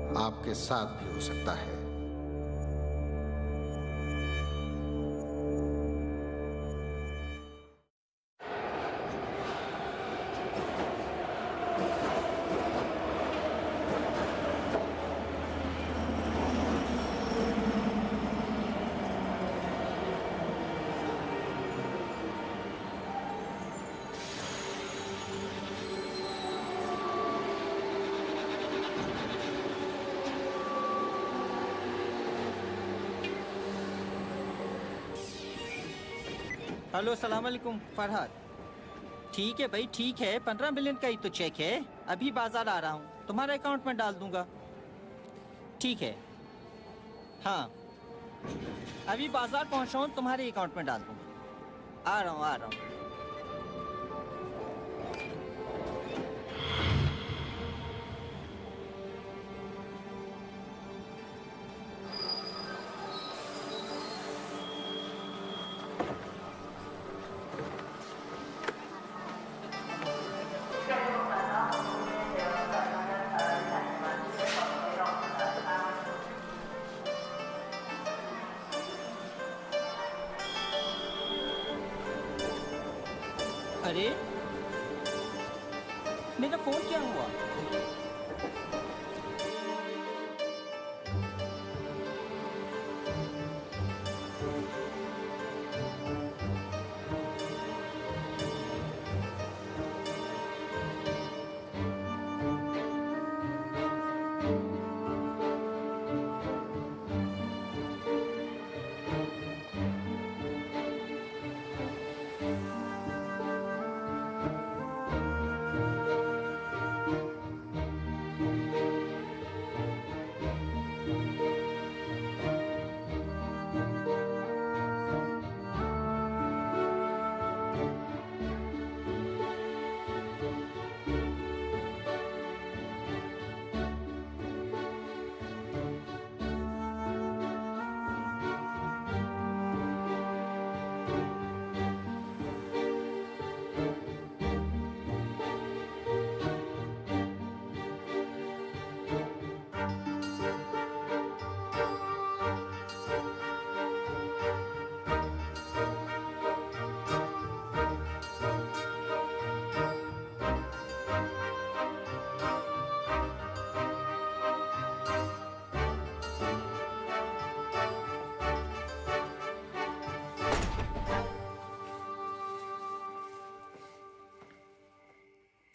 आपके साथ भी हो सकता है। हेलो, सलाम अलैकुम फरहाद। ठीक है भाई, ठीक है, 15 मिलियन का ही तो चेक है। अभी बाजार आ रहा हूँ, तुम्हारे अकाउंट में डाल दूंगा। ठीक है, हाँ, अभी बाजार पहुँचा हूँ, तुम्हारे अकाउंट में डाल दूंगा। आ रहा हूँ, आ रहा हूँ। अरे, मेरा फोन क्या हुआ?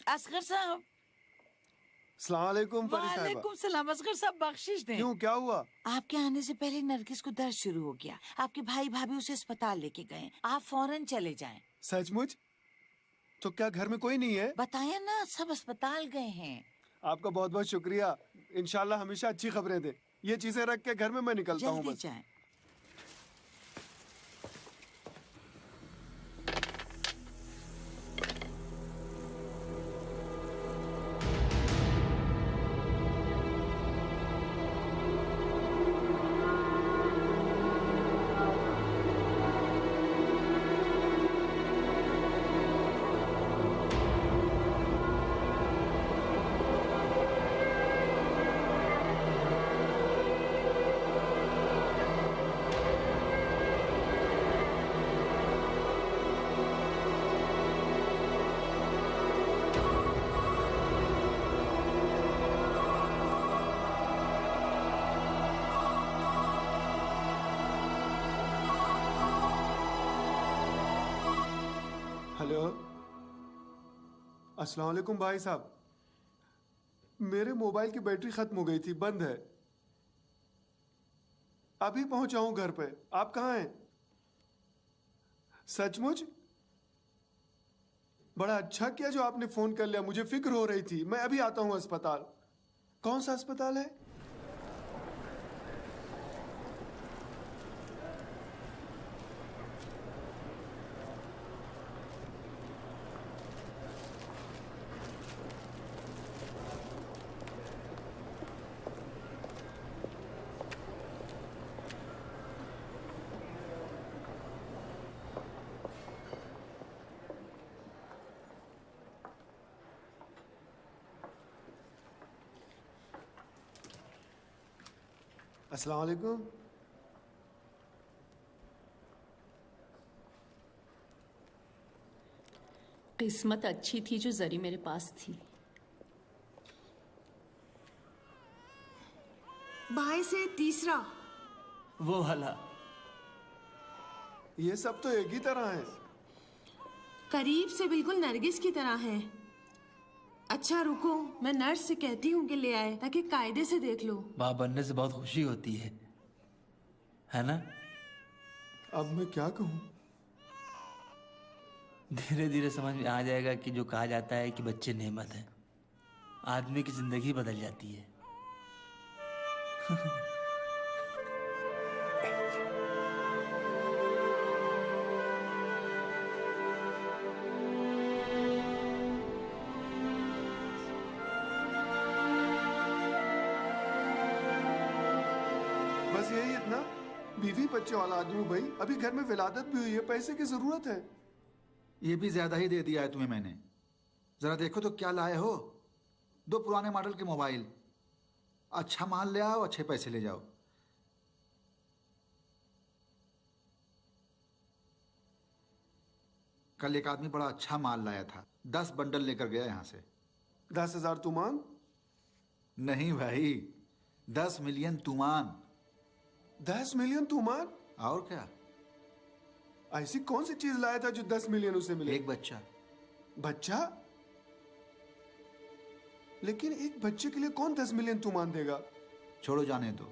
असगर साहब। अस्सलाम वालेकुम परी साहिबा। वालेकुम सलाम। असगर साहब बख्शिश दें। क्यों, क्या हुआ? आपके आने से पहले नरगिस को दर्द शुरू हो गया। आपके भाई भाभी उसे अस्पताल लेके गए। आप फौरन चले जाएं। सचमुच? तो क्या घर में कोई नहीं है? बताया ना, सब अस्पताल गए हैं। आपका बहुत बहुत शुक्रिया। इंशाल्लाह हमेशा अच्छी खबरें दे। ये चीजें रख के घर में मैं निकलता हूँ जल्दी बस। जाएं। हेलो, अस्सलाम वालेकुम भाई साहब। मेरे मोबाइल की बैटरी खत्म हो गई थी, बंद है। अभी पहुंचा हूं घर पे। आप कहाँ हैं? सचमुच? बड़ा अच्छा किया जो आपने फोन कर लिया, मुझे फिक्र हो रही थी। मैं अभी आता हूं अस्पताल। कौन सा अस्पताल है? अस्सलाम वालेकुम। किस्मत अच्छी थी जो जरी मेरे पास थी। बाएं से तीसरा। वो वाला। ये सब तो एक ही तरह है। करीब से बिल्कुल नरगिस की तरह है। अच्छा रुको, मैं नर्स से कहती हूँ कि ले आए ताकि कायदे से देख लो। माँ बनने से बहुत खुशी होती है ना? अब मैं क्या कहूँ? धीरे धीरे समझ में आ जाएगा कि जो कहा जाता है कि बच्चे नेमत हैं, आदमी की जिंदगी बदल जाती है। बस यही इतना? बीवी बच्चे वाला आदमी हूँ भाई, अभी घर में विलादत भी हुई है, पैसे की जरूरत है। ये भी ज्यादा ही दे दिया है तुम्हें मैंने। जरा देखो तो क्या लाए हो। 2 पुराने मॉडल के मोबाइल। अच्छा माल ले आओ, अच्छे पैसे ले जाओ। कल एक आदमी बड़ा अच्छा माल लाया था, 10 बंडल लेकर गया यहां से। 10,000 तुमान? नहीं भाई, 10 मिलियन तुमान। 10 मिलियन तुमान? और क्या? ऐसी कौन सी चीज लाया था जो 10 मिलियन उसे मिले? एक बच्चा। बच्चा? लेकिन एक बच्चे के लिए कौन 10 मिलियन तुमान देगा? छोड़ो, जाने दो।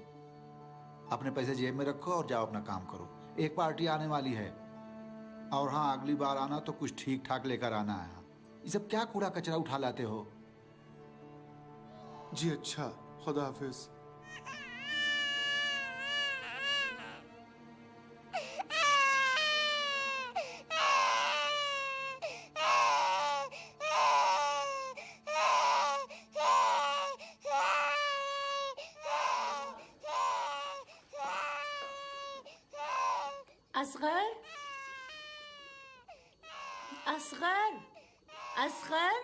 अपने पैसे जेब में रखो और जाओ अपना काम करो। एक पार्टी आने वाली है, और हाँ, अगली बार आना तो कुछ ठीक ठाक लेकर आना है। ये सब क्या कूड़ा कचरा उठा लाते हो? जी अच्छा, खुदा हाफिज। असगर, असगर, असगर।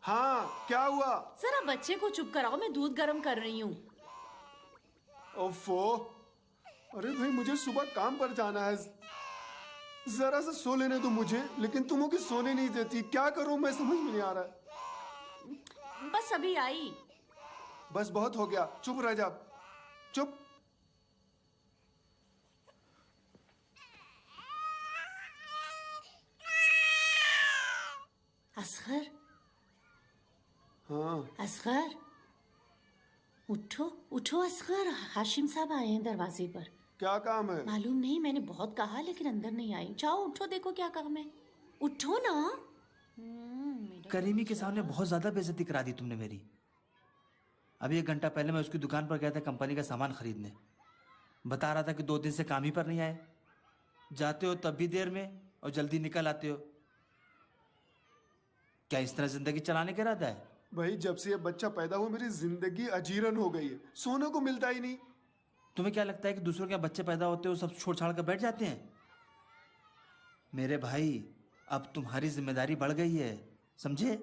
हाँ, क्या हुआ? जरा बच्चे को चुप कराओ, मैं दूध गर्म कर रही हूँ। ओफो, अरे भाई मुझे सुबह काम पर जाना है, जरा सा सो लेने दो मुझे। लेकिन तुम हो कि सोने नहीं देती, क्या करूं मैं समझ में नहीं आ रहा। बस अभी आई। बस बहुत हो गया, चुप रह जा, चुप। असगर, हाँ असगर, उठो उठो असगर, हाशिम साहब आए हैं दरवाजे पर। क्या काम है? मालूम नहीं, मैंने बहुत कहा लेकिन अंदर नहीं आई। जाओ उठो, देखो क्या काम है। उठो ना। करीमी के सामने बहुत ज्यादा बेइज्जती करा दी तुमने मेरी। अभी 1 घंटा पहले मैं उसकी दुकान पर गया था कंपनी का सामान खरीदने। बता रहा था कि 2 दिन से काम ही पर नहीं आए। जाते हो तब भी देर में और जल्दी निकल आते हो। क्या इस तरह जिंदगी चलाने का इरादा है? भाई जब से ये बच्चा पैदा हुआ मेरी जिंदगी अजीरन हो गई है, सोने को मिलता ही नहीं। तुम्हें क्या लगता है कि दूसरों के बच्चे पैदा होते हो सब छोड़ छाड़ कर बैठ जाते हैं? मेरे भाई, अब तुम्हारी जिम्मेदारी बढ़ गई है, समझे?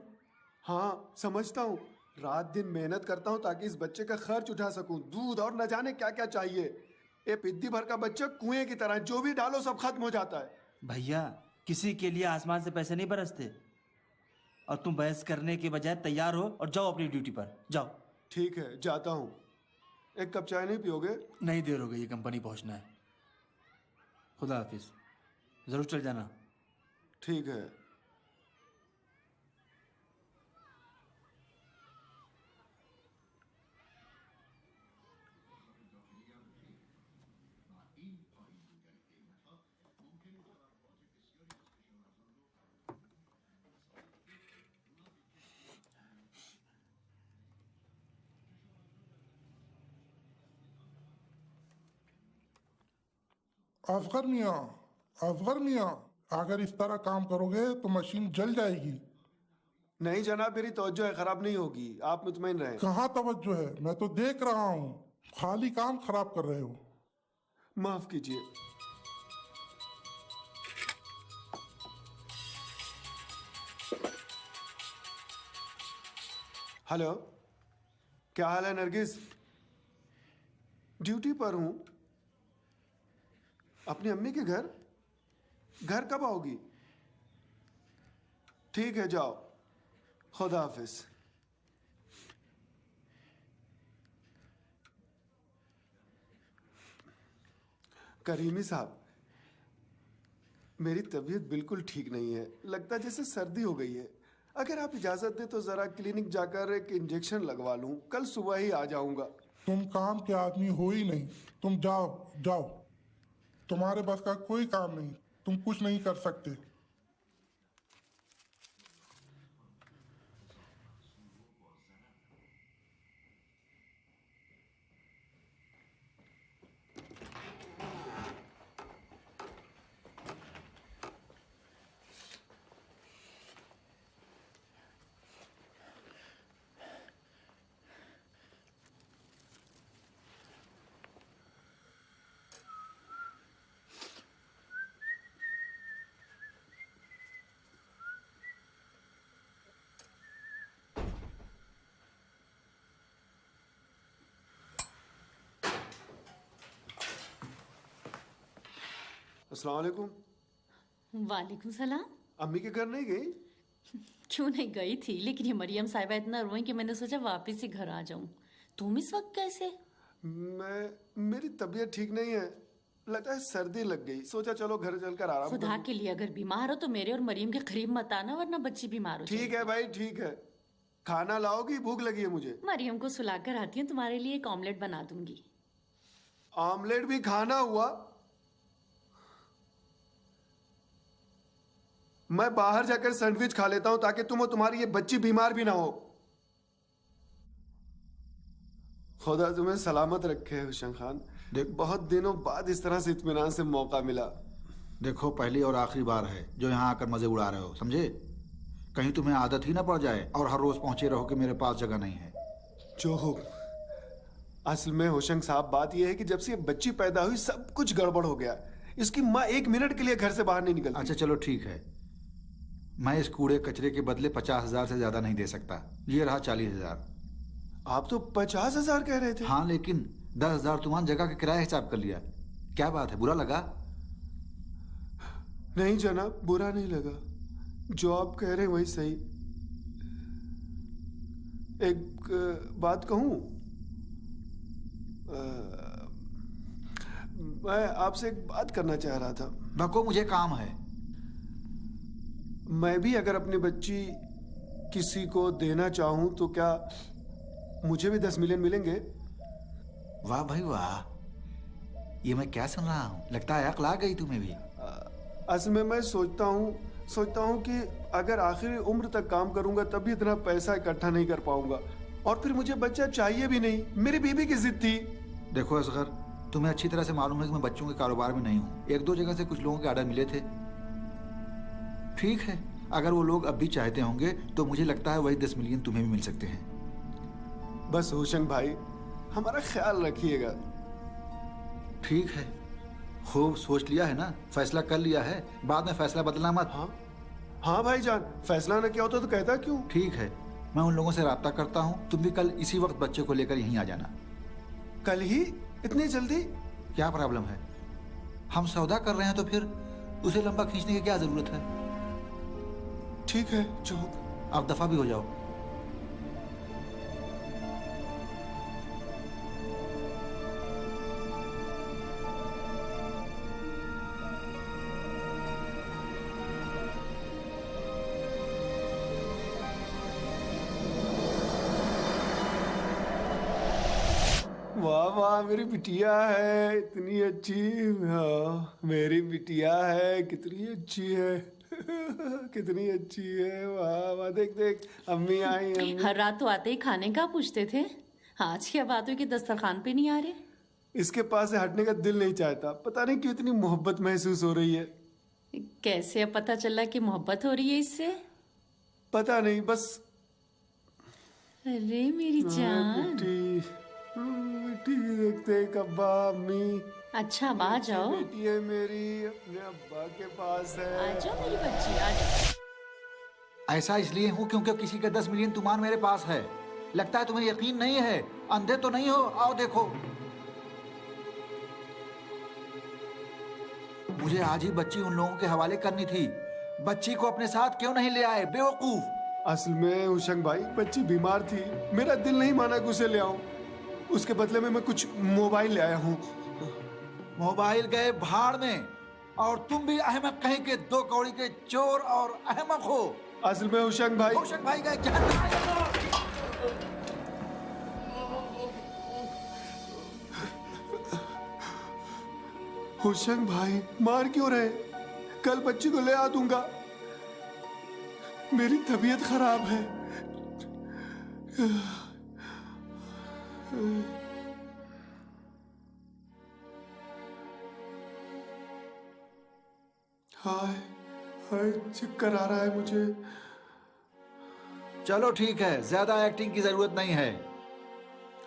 हाँ समझता हूँ, रात दिन मेहनत करता हूँ ताकि इस बच्चे का खर्च उठा सकूं। दूध और न जाने क्या क्या चाहिए। ये पिद्दी भर का बच्चा कुएं की तरह, जो भी डालो सब खत्म हो जाता है। भैया, किसी के लिए आसमान से पैसे नहीं बरसते। और तुम बहस करने के बजाय तैयार हो और जाओ अपनी ड्यूटी पर, जाओ। ठीक है, जाता हूँ। एक कप चाय नहीं पियोगे? नहीं, देर हो गई, ये कंपनी पहुंचना है। खुदा हाफिज, जरूर चल जाना। ठीक है। असगर मियाँ, असगर मियाँ, अगर इस तरह काम करोगे तो मशीन जल जाएगी। नहीं जनाब, मेरी तवज्जो है, खराब नहीं होगी, आप मुतमईन रहें। कहाँ तवज्जो है, मैं तो देख रहा हूँ। खाली काम खराब कर रहे हो। माफ कीजिए। हेलो, क्या हाल है नरगिस? ड्यूटी पर हूं। अपनी अम्मी के घर? घर कब आओगी? ठीक है, जाओ। खुदा हाफिज। करीमी साहब, मेरी तबीयत बिल्कुल ठीक नहीं है। लगता है जैसे सर्दी हो गई है। अगर आप इजाजत दें तो जरा क्लिनिक जाकर एक इंजेक्शन लगवा लूं। कल सुबह ही आ जाऊंगा। तुम काम के आदमी हो ही नहीं। तुम जाओ जाओ, तुम्हारे बस का कोई काम नहीं, तुम कुछ नहीं कर सकते। अस्सलाम वालेकुम। वालेकुम सलाम। अम्मी के घर नहीं गई? क्यों नहीं गई थी, लेकिन ये मरियम साहिबा इतना रोई कि मैंने सोचा वापस ही घर आ जाऊं। तुम इस वक्त कैसे? मेरी तबीयत ठीक नहीं है। लगता है सर्दी लग गई। सोचा चलो घर चलकर आराम कर खुदा लूं। के लिए अगर बीमार हो तो मेरे और मरियम के करीब मत आना, वरना बच्ची बीमार हो ठीक है भाई, ठीक है। खाना लाओगी? भूख लगी है मुझे। जाएगी। मरियम को सुलाकर आती हूँ, तुम्हारे लिए एक ऑमलेट बना दूंगी। ऑमलेट भी खाना हुआ? मैं बाहर जाकर सैंडविच खा लेता हूं ताकि तुम और तुम्हारी ये बच्ची बीमार भी ना हो। खुदा तुम्हें सलामत रखे हुसैन खान। बहुत दिनों बाद इस तरह से इत्मीनान से मौका मिला। देखो, पहली और आखिरी बार है जो यहाँ आकर मजे उड़ा रहे हो, समझे? कहीं तुम्हें आदत ही ना पड़ जाए और हर रोज पहुंचे रहो कि मेरे पास जगह नहीं है। जो हो, असल में होशंग साहब, बात यह है कि जब से ये बच्ची पैदा हुई सब कुछ गड़बड़ हो गया। इसकी माँ एक मिनट के लिए घर से बाहर नहीं निकलती। अच्छा चलो ठीक है, मैं इस कूड़े कचरे के बदले 50,000 से ज्यादा नहीं दे सकता। ये रहा 40,000। आप तो 50,000 कह रहे थे। हाँ, लेकिन 10,000 तुम्हारी जगह का किराया हिसाब कर लिया। क्या बात है, बुरा लगा? नहीं जनाब, बुरा नहीं लगा। जो आप कह रहे हैं वही सही। एक बात कहूं? मैं आपसे एक बात करना चाह रहा था। बको, मुझे काम है। मैं भी अगर अपनी बच्ची किसी को देना चाहूं तो क्या मुझे भी 10 मिलियन मिलेंगे? वाह भाई वाह, ये मैं क्या सुन रहा हूँ। लगता है अक्ल आ गई तुम्हें भी। असल में मैं सोचता हूँ कि अगर आखिरी उम्र तक काम करूंगा तब भी इतना पैसा इकट्ठा नहीं कर पाऊंगा, और फिर मुझे बच्चा चाहिए भी नहीं। मेरी बीबी की जिद थी। देखो असगर, तुम्हें अच्छी तरह से मालूम है कि मैं बच्चों के कारोबार में नहीं हूँ। 1-2 जगह से कुछ लोगों के ऑर्डर मिले थे। ठीक है, अगर वो लोग अब भी चाहते होंगे तो मुझे लगता है वही 10 मिलियन तुम्हें भी मिल सकते हैं। बस होशंग भाई, हमारा ख्याल रखिएगा। ठीक है, खूब सोच लिया है ना, फैसला कर लिया है, बाद में फैसला बदलना मत। हाँ भाईजान, फैसला न किया होता तो कहता क्यों? ठीक है, मैं उन लोगों से राब्ता करता हूँ। तुम भी कल इसी वक्त बच्चे को लेकर यहीं आ जाना। कल ही? इतनी जल्दी? क्या प्रॉब्लम है? हम सौदा कर रहे हैं तो फिर उसे लंबा खींचने की क्या जरूरत है? ठीक है, जो आप दफा भी हो जाओ। वाह वाह, मेरी बिटिया है इतनी अच्छी। हाँ, मेरी बिटिया है, कितनी अच्छी है। कितनी अच्छी है। वाह वाह, देख देख, अम्मी आई। अम्मी हर रात तो आते ही खाने का पूछते थे, आज क्या बात हुई कि दस्तरखान पे नहीं आ रहे? इसके पास से हटने का दिल नहीं चाहता। पता नहीं क्यों इतनी मोहब्बत महसूस हो रही है। कैसे अब पता चला कि मोहब्बत हो रही है इससे? पता नहीं, बस। अरे मेरी जान। बेटी देखते देख, अब्बा अम्मी। अच्छा, अब आ जाओ। बेटी है मेरी, अपने अब्बा के पास है। आ जाओ मेरी बच्ची, आ जाओ। ऐसा इसलिए हूँ क्योंकि किसी का 10 मिलियन तुमान मेरे पास है। लगता है तुम्हें यकीन नहीं है। अंधे तो नहीं हो, आओ देखो। मुझे आज ही बच्ची उन लोगों के हवाले करनी थी। बच्ची को अपने साथ क्यों नहीं ले आए बेवकूफ? असल में हुशंग भाई, बच्ची बीमार थी, मेरा दिल नहीं माना कि उसे ले आऊं। उसके बदले में मैं कुछ मोबाइल ले आया हूँ। मोबाइल गए भाड़ में, और तुम भी अहमक कहीं के दो कौड़ी के चोर और अहमक हो। असल में हुशंग भाई गए जहन्नम। हुशंग भाई मार क्यों रहे? कल बच्ची को ले आ दूंगा। मेरी तबीयत खराब है। हाय हाय, चक्कर आ रहा है मुझे। चलो ठीक है, ज्यादा एक्टिंग की जरूरत नहीं है।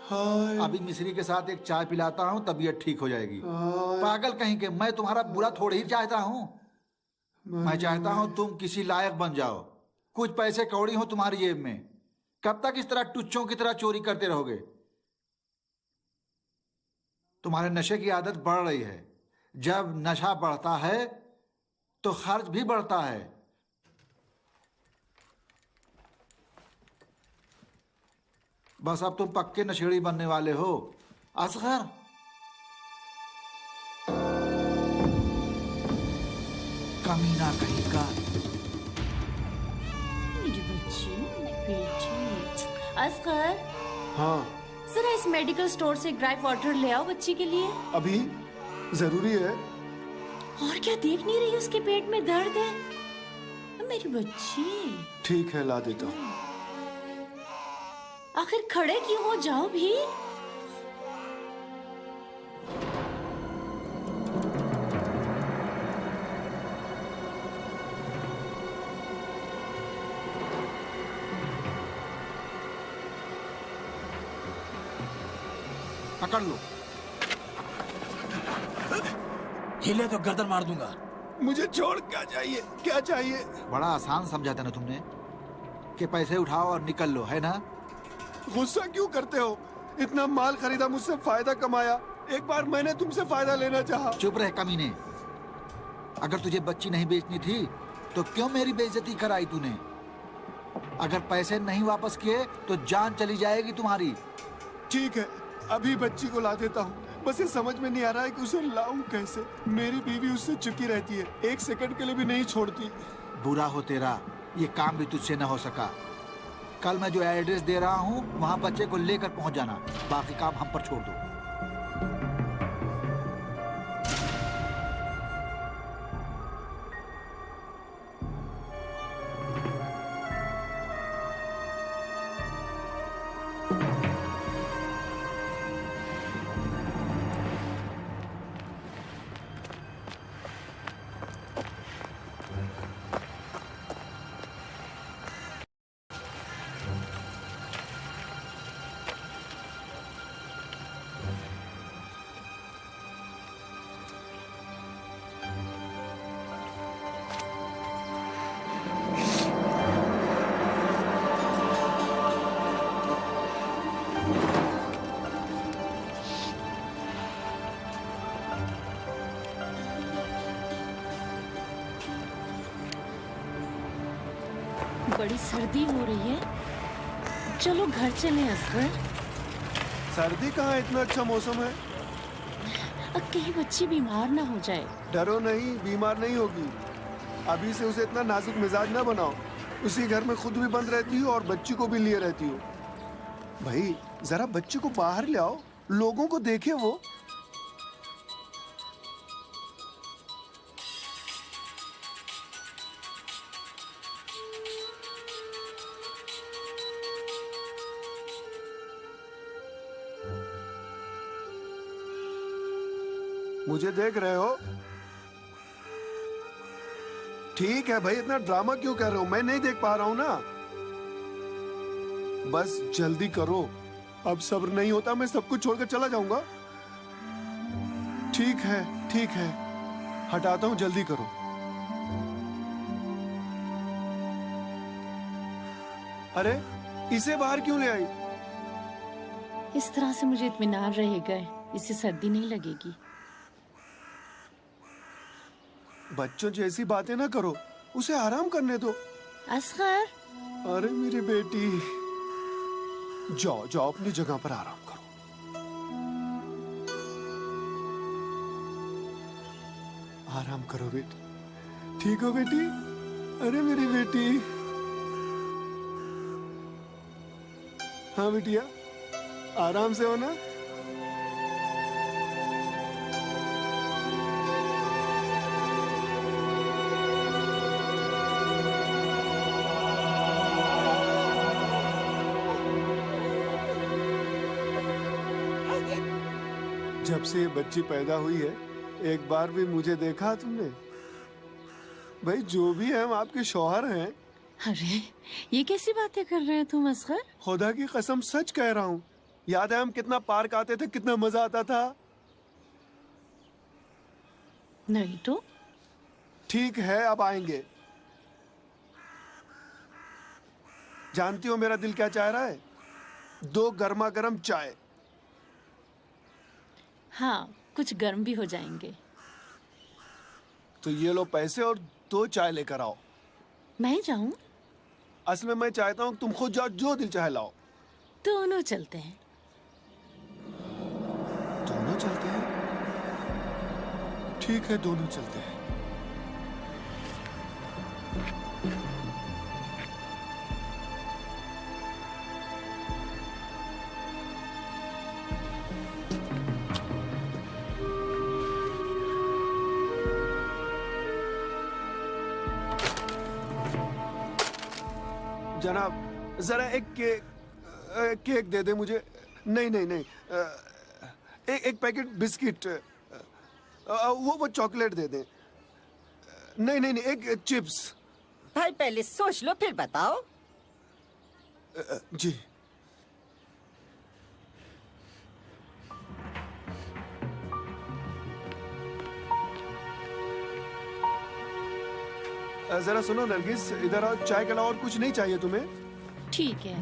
हाय अभी मिश्री के साथ एक चाय पिलाता हूँ, तबीयत ठीक हो जाएगी। हाय। पागल कहीं के, मैं तुम्हारा बुरा थोड़ी ही चाहता हूँ। मैं चाहता हूँ तुम किसी लायक बन जाओ, कुछ पैसे कौड़ी हो तुम्हारी जेब में। कब तक इस तरह टुच्चों की तरह चोरी करते रहोगे? तुम्हारे नशे की आदत बढ़ रही है। जब नशा बढ़ता है तो खर्च भी बढ़ता है। बस अब तुम पक्के नशेड़ी बनने वाले हो। असगर, कमीना कहीं का। मेरी बच्ची, मेरी बेटी। असगर, हाँ जरा इस मेडिकल स्टोर से ड्राई वाटर ले आओ बच्ची के लिए। अभी जरूरी है? और क्या देख नहीं रही उसके पेट में दर्द है? मेरी बच्ची। ठीक है, ला देता हूँ। आखिर खड़े क्यों हो, जाओ भी। पकड़ लो। हिले तो गर्दन मार दूंगा। मुझे छोड़, क्या चाहिए? क्या चाहिए? बड़ा आसान समझा था ना तुमने कि पैसे उठाओ और निकल लो, है ना? गुस्सा क्यों करते हो? इतना माल खरीदा, मुझसे फायदा कमाया। एक बार मैंने तुमसे फायदा लेना चाहा। चुप रह कमीने। अगर तुझे बच्ची नहीं बेचनी थी तो क्यों मेरी बेइज्जती कराई तूने? अगर पैसे नहीं वापस किए तो जान चली जाएगी तुम्हारी। ठीक है, अभी बच्ची को ला देता हूँ। बस ये समझ में नहीं आ रहा है कि उसे लाऊं कैसे। मेरी बीवी उससे चिपकी रहती है, एक सेकंड के लिए भी नहीं छोड़ती। बुरा हो तेरा, ये काम भी तुझसे न हो सका। कल मैं जो एड्रेस दे रहा हूँ वहाँ बच्चे को लेकर पहुँच जाना। बाकी काम हम पर छोड़ दो। बड़ी सर्दी हो रही है, चलो घर चलें असगर। सर्दी कहाँ, इतना अच्छा मौसम है। अब कहीं बच्ची बीमार ना हो जाए। डरो नहीं, बीमार नहीं होगी। अभी से उसे इतना नाजुक मिजाज ना बनाओ। उसी घर में खुद भी बंद रहती हो और बच्ची को भी लिए रहती हो। भाई जरा बच्ची को बाहर ले आओ, लोगों को देखे वो। मुझे देख रहे हो? ठीक है भाई, इतना ड्रामा क्यों कर रहे हो? मैं नहीं देख पा रहा हूं ना। बस जल्दी करो, अब सब्र नहीं होता। मैं सब कुछ छोड़कर चला जाऊंगा। ठीक है, हटाता हूं, जल्दी करो। अरे इसे बाहर क्यों ले आई? इस तरह से मुझे इत्मीनान रहेगा, इससे सर्दी नहीं लगेगी। बच्चों जैसी बातें ना करो, उसे आराम करने दो। असगर, अरे मेरी बेटी, जाओ जाओ अपनी जगह पर आराम करो। आराम करो बेटी, ठीक हो बेटी? अरे मेरी बेटी, हाँ बेटिया, आराम से हो ना? जब से ये बच्ची पैदा हुई है, एक बार भी मुझे देखा तुमने? भाई जो भी है, हम आपके शौहर हैं। अरे ये कैसी बातें कर रहे हैं तुम असगर? खुदा की कसम सच कह रहा हूँ। याद है हम कितना पार्क आते थे, कितना मजा आता था? नहीं तो। ठीक है, अब आएंगे। जानती हो मेरा दिल क्या चाह रहा है? 2 गर्मा गर्म चाय। हाँ, कुछ गर्म भी हो जाएंगे। तो ये लो पैसे और 2 चाय लेकर आओ। मैं जाऊं? असल में मैं चाहता हूँ तुम खुद जाओ, जो दिल चाहे लाओ। दोनों चलते हैं। दोनों चलते हैं? ठीक है, दोनों चलते हैं। जनाब, जरा एक केक दे दे मुझे। नहीं नहीं नहीं, एक पैकेट बिस्किट, वो चॉकलेट दे दे। नहीं नहीं नहीं, एक चिप्स। भाई पहले सोच लो फिर बताओ। जी। जरा सुनो नरगिस, इधर आओ। चाय के अलावा और कुछ नहीं चाहिए तुम्हें? ठीक है।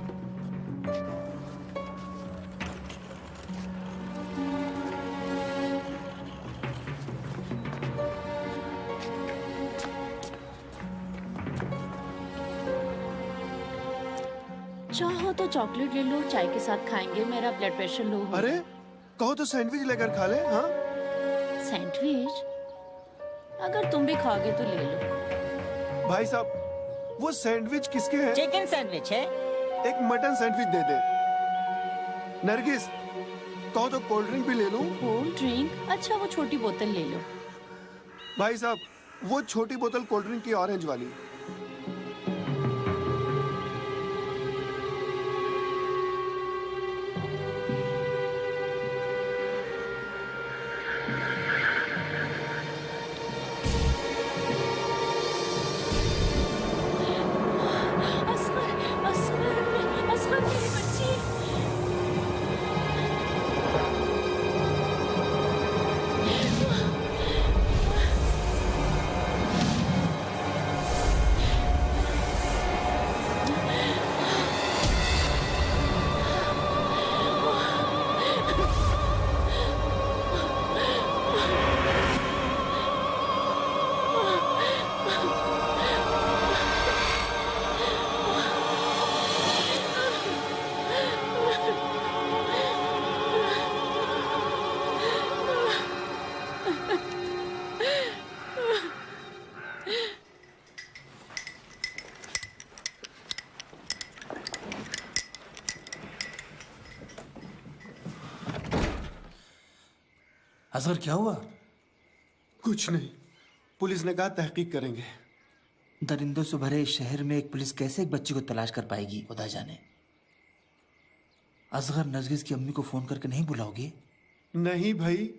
चाहो तो चॉकलेट ले लो, चाय के साथ खाएंगे, मेरा ब्लड प्रेशर लो हो। अरे कहो तो सैंडविच लेकर खा ले। हाँ, सैंडविच? अगर तुम भी खाओगे तो ले लो। भाई साहब, वो सैंडविच किसके हैं? चिकन सैंडविच है। एक मटन सैंडविच दे दे। नरगिस, कहो तो कोल्ड ड्रिंक भी ले लूं? Cold drink? अच्छा, वो छोटी बोतल ले लो। भाई साहब, वो छोटी बोतल कोल्ड ड्रिंक की, ऑरेंज वाली। असगर क्या हुआ? कुछ नहीं, पुलिस ने कहा तहकीक करेंगे। दरिंदों से भरे इस शहर में एक पुलिस कैसे एक बच्ची को तलाश कर पाएगी, खुदा जाने। असगर, नरगिस की अम्मी को फोन करके नहीं बुलाओगे? नहीं भाई,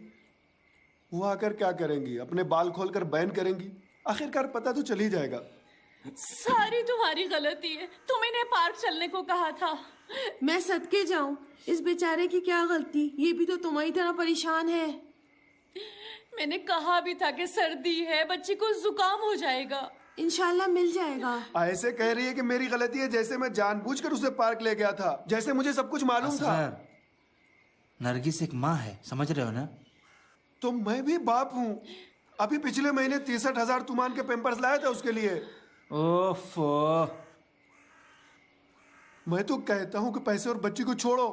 वो आकर क्या करेंगी? अपने बाल खोलकर बैन करेंगी। आखिरकार पता तो चल ही जाएगा। सारी तुम्हारी गलती है, तुम इन्हें पार्क चलने को कहा था। मैं सदके जाऊं, इस बेचारे की क्या गलती? ये भी तो तुम्हारी तरह परेशान है। मैंने कहा भी था कि सर्दी है, बच्ची को जुकाम हो जाएगा। इंशाल्लाह मिल जाएगा। ऐसे कह रही है कि मेरी गलती है, जैसे मैं जानबूझकर उसे पार्क ले गया था, जैसे मुझे सब कुछ मालूम था। नरगिस एक माँ है, समझ रहे हो ना? तो मैं भी बाप हूँ। अभी पिछले महीने 63,000 तुमान के पेम्पर्स लाए थे उसके लिए। ओफो। मैं तो कहता हूँ कि पैसे और बच्ची को छोड़ो,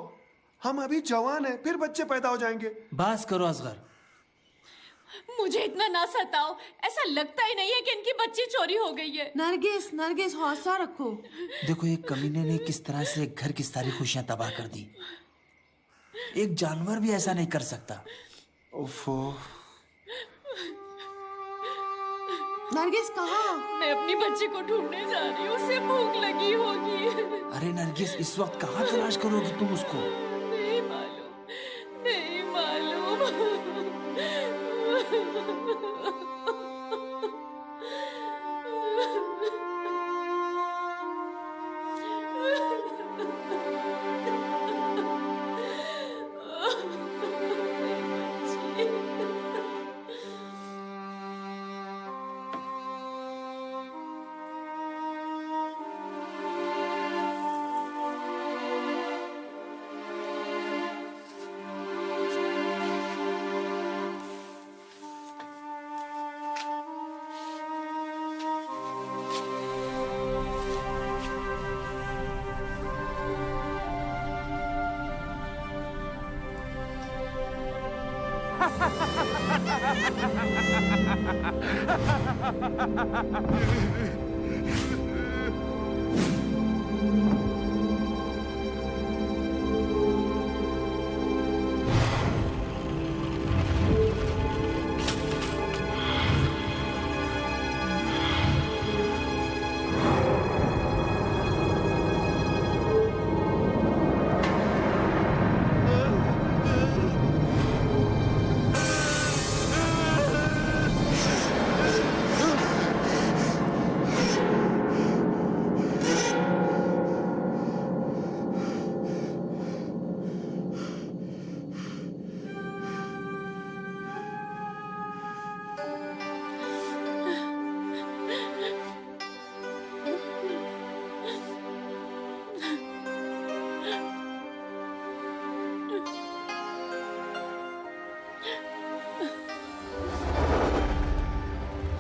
हम अभी जवान हैं, फिर बच्चे पैदा हो जाएंगे। बस करो असगर। मुझे इतना ना सताओ, ऐसा लगता ही नहीं है कि इनकी बच्ची चोरी हो गई है। नरगिस नरगिस हौसला रखो। देखो एक कमीने ने किस तरह से एक घर की सारी खुशियां तबाह कर दी। एक जानवर भी ऐसा नहीं कर सकता। ओफो। नरगिस कहाँ? मैं अपनी बच्ची को ढूंढने जा रही हूँ, उसे भूख लगी होगी। अरे नरगिस, इस वक्त कहाँ तलाश करोगी तुम उसको? नहीं मालूम, नहीं मालूम।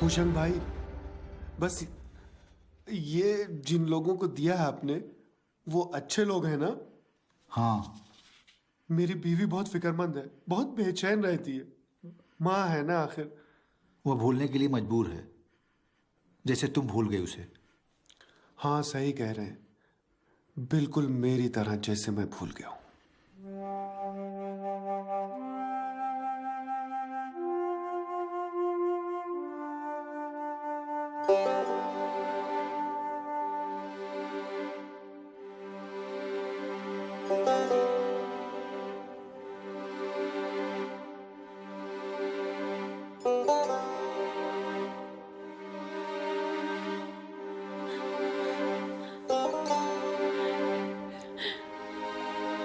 हुशंग भाई, बस ये जिन लोगों को दिया है आपने, वो अच्छे लोग हैं ना? हाँ। मेरी बीवी बहुत फिक्रमंद है, बहुत बेचैन रहती है। माँ है ना आखिर। वो भूलने के लिए मजबूर है, जैसे तुम भूल गए उसे। हाँ सही कह रहे हैं, बिल्कुल मेरी तरह जैसे मैं भूल गया हूं।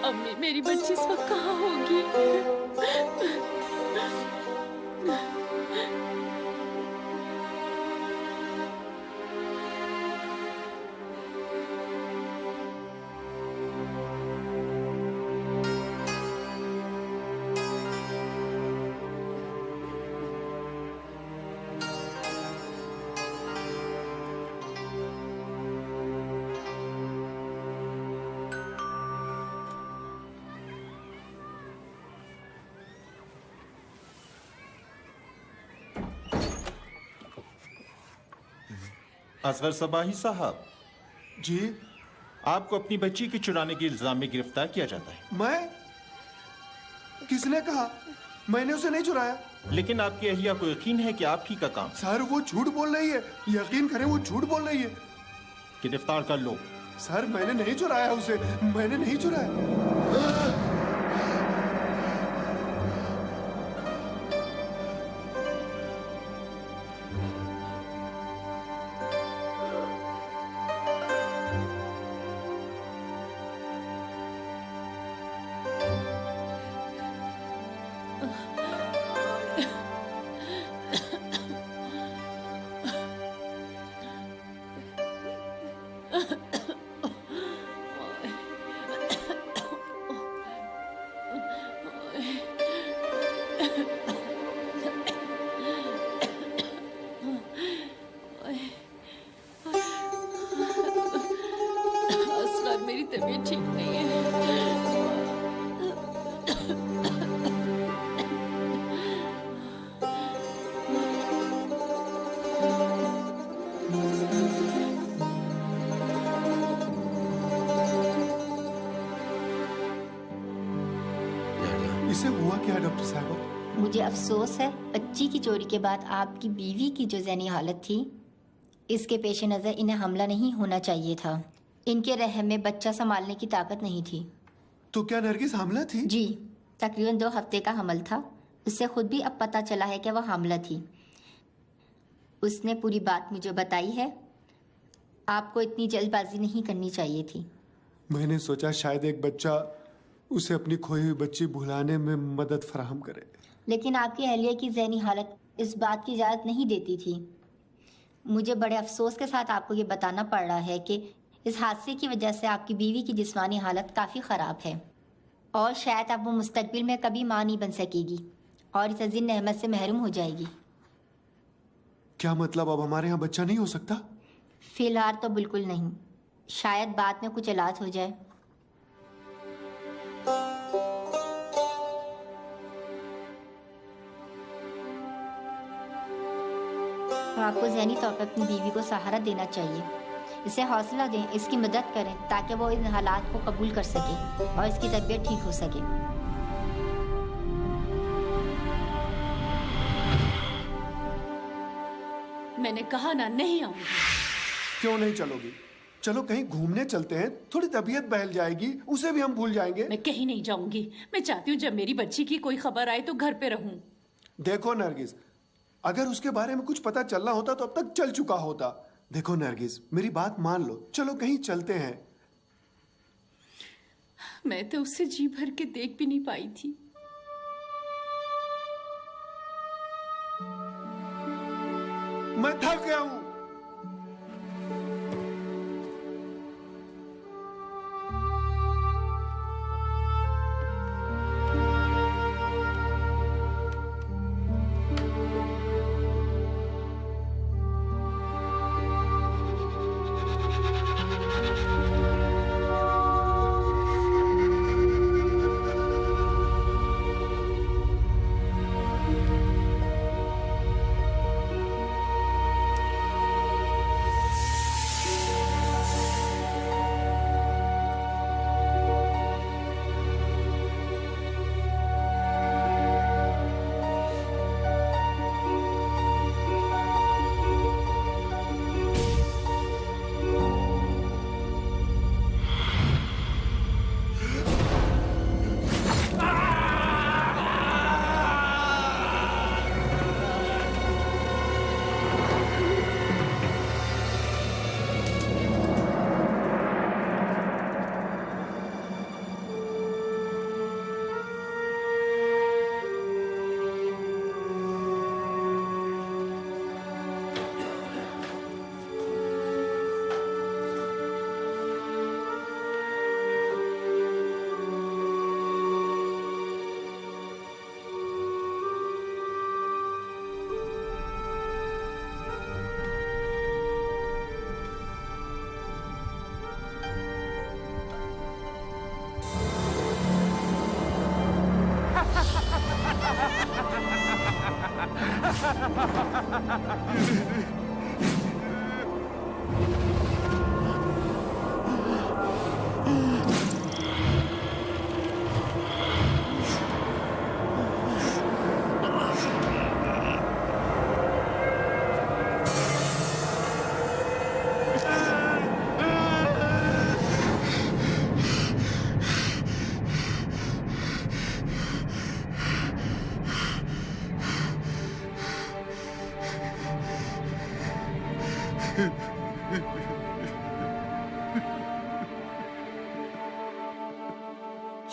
अम्मी, मेरी बच्ची इस वक्त कहाँ होगी? असगर सबाही साहब जी, आपको अपनी बच्ची की चुराने के इल्जाम में गिरफ्तार किया जाता है। मैं? किसने कहा? मैंने उसे नहीं चुराया। लेकिन आपकी अहिया को यकीन है कि आप ही का काम। सर वो झूठ बोल रही है, यकीन करें वो झूठ बोल रही है। गिरफ्तार कर लो। सर मैंने नहीं चुराया उसे, मैंने नहीं चुराया। इसे हुआ क्या है डॉक्टर साहबा? मुझे अफसोस है, बच्ची की चोरी के बाद आपकी बीवी की जो ज़हनी हालत थी, इसके पेश नज़र इन्हें हमला नहीं होना चाहिए था। इनके रहम में बच्चा संभालने की ताकत नहीं थी। तो क्या नरगिस हामला थी? जी, तकरीबन 2 हफ्ते का हमल था। उससे खुद भी अब पता चला है कि वह हामला थी। उसने पूरी बात मुझे बताई है। आपको इतनी जल्दबाजी नहीं करनी चाहिए थी। मैंने सोचा शायद एक बच्चा उसे अपनी खोई हुई बच्ची भुलाने में मदद फराहम करे, लेकिन आपकी अहलिया की ज़हनी हालत इस बात की इजाज़त नहीं देती थी। मुझे बड़े अफसोस के साथ आपको ये बताना पड़ रहा है कि इस हादसे की वजह से आपकी बीवी की जिस्मानी हालत काफ़ी ख़राब है और शायद अब वो मुस्तकबिल में कभी माँ नहीं बन सकेगी और इस अजीम नेमत से महरूम हो जाएगी। क्या मतलब अब हमारे यहाँ बच्चा नहीं हो सकता? फिलहाल तो बिल्कुल नहीं, शायद बाद में कुछ इलाज हो जाए। और आपको ज़हनी तौर पर अपनी बीवी को सहारा देना चाहिए। इसे हौसला दें, इसकी मदद करें ताकि वो इन हालात को कबूल कर सके और इसकी तबीयत ठीक हो सके। मैंने कहा ना, नहीं आऊंगी। क्यों नहीं चलोगी? चलो कहीं घूमने चलते हैं, थोड़ी तबीयत बहल जाएगी, उसे भी हम भूल जाएंगे। मैं कहीं नहीं जाऊंगी। मैं चाहती हूँ जब मेरी बच्ची की कोई खबर आए तो घर पे रहूं। देखो नरगिस, अगर उसके बारे में कुछ पता चलना होता तो अब तक चल चुका होता। देखो नरगिस, मेरी बात मान लो, चलो कहीं चलते हैं। मैं तो उससे जी भर के देख भी नहीं पाई थी। मैं थक गया हूं।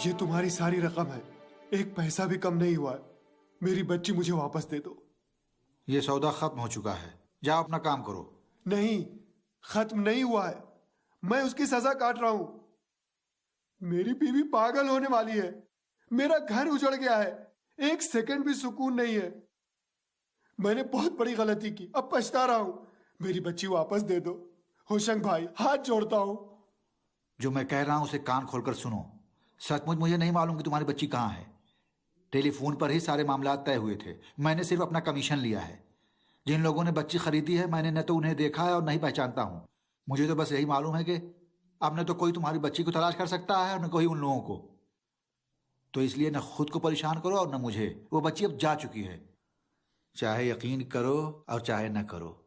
ये तुम्हारी सारी रकम है, एक पैसा भी कम नहीं हुआ है। मेरी बच्ची मुझे वापस दे दो। ये सौदा खत्म हो चुका है, जाओ अपना काम करो। नहीं, खत्म नहीं हुआ है, मैं उसकी सजा काट रहा हूं। मेरी बीवी पागल होने वाली है, मेरा घर उजड़ गया है, एक सेकंड भी सुकून नहीं है। मैंने बहुत बड़ी गलती की, अब पछता रहा हूं। मेरी बच्ची वापस दे दो। होशंग भाई, हाथ जोड़ता हूं। जो मैं कह रहा हूं उसे कान खोलकर सुनो। सचमुच मुझे नहीं मालूम कि तुम्हारी बच्ची कहाँ है। टेलीफोन पर ही सारे मामला तय हुए थे। मैंने सिर्फ अपना कमीशन लिया है। जिन लोगों ने बच्ची खरीदी है, मैंने न तो उन्हें देखा है और नहीं पहचानता हूं। मुझे तो बस यही मालूम है कि अब न तो कोई तुम्हारी बच्ची को तलाश कर सकता है और न कोई उन लोगों को। तो इसलिए न खुद को परेशान करो और न मुझे। वो बच्ची अब जा चुकी है, चाहे यकीन करो और चाहे न करो।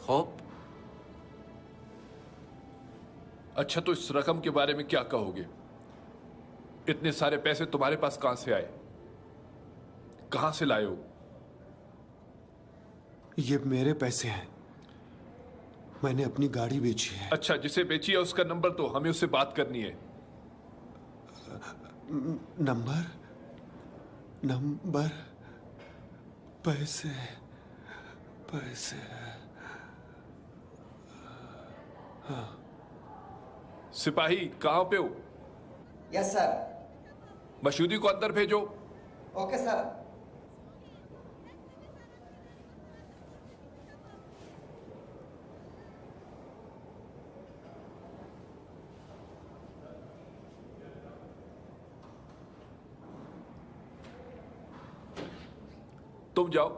खौफ? अच्छा, तो इस रकम के बारे में क्या कहोगे? इतने सारे पैसे तुम्हारे पास कहां से आए? कहां से लाए हो? ये मेरे पैसे हैं, मैंने अपनी गाड़ी बेची है। अच्छा, जिसे बेची है उसका नंबर दो, हमें उससे बात करनी है। नंबर? नंबर? पैसे? पैसे? हाँ। सिपाही कहां पे हो? Yes sir. मशूदी को अंदर भेजो। Okay sir. तुम जाओ।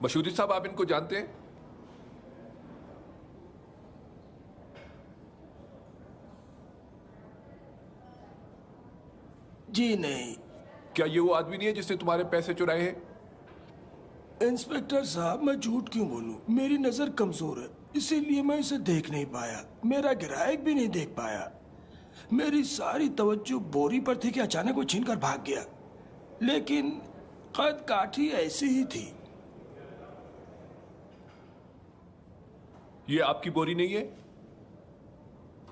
मशूदी साहब, आप इनको जानते हैं? जी नहीं। क्या ये वो आदमी नहीं है जिसने तुम्हारे पैसे चुराए हैं? इंस्पेक्टर साहब, मैं झूठ क्यों बोलूं? मेरी नजर कमजोर है, इसीलिए मैं इसे देख नहीं पाया। मेरा ग्राहक भी नहीं देख पाया। मेरी सारी तवज्जो बोरी पर थी कि अचानक वो छीनकर भाग गया, लेकिन कद काठी ऐसी ही थी। ये आपकी बोरी नहीं है?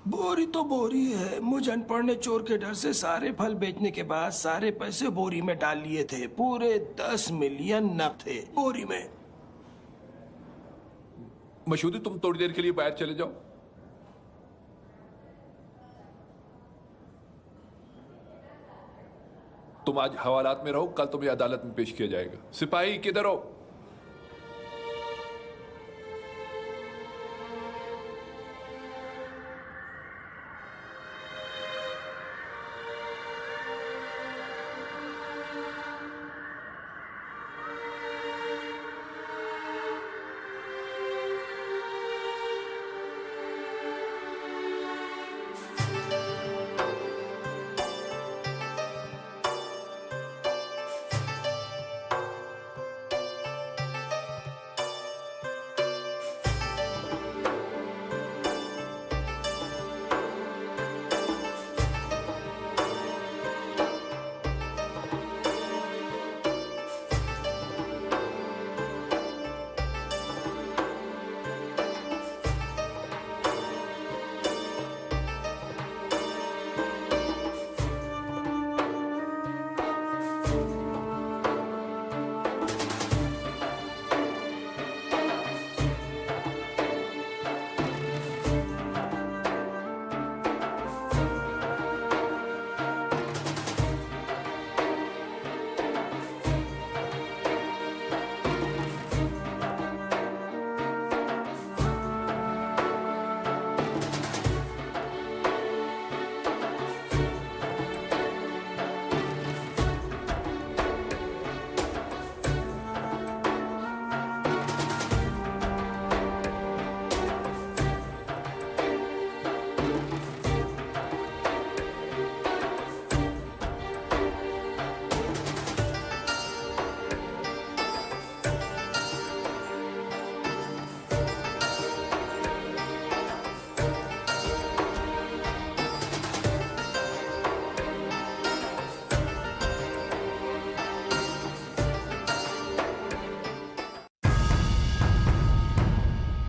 बोरी तो बोरी है। मुझ अनपढ़ ने चोर के डर से सारे फल बेचने के बाद सारे पैसे बोरी में डाल लिए थे। पूरे 10 मिलियन नग थे बोरी में। मशूदी, तुम थोड़ी देर के लिए बाहर चले जाओ। तुम आज हवालात में रहो, कल तुम्हें अदालत में पेश किया जाएगा। सिपाही किधर हो?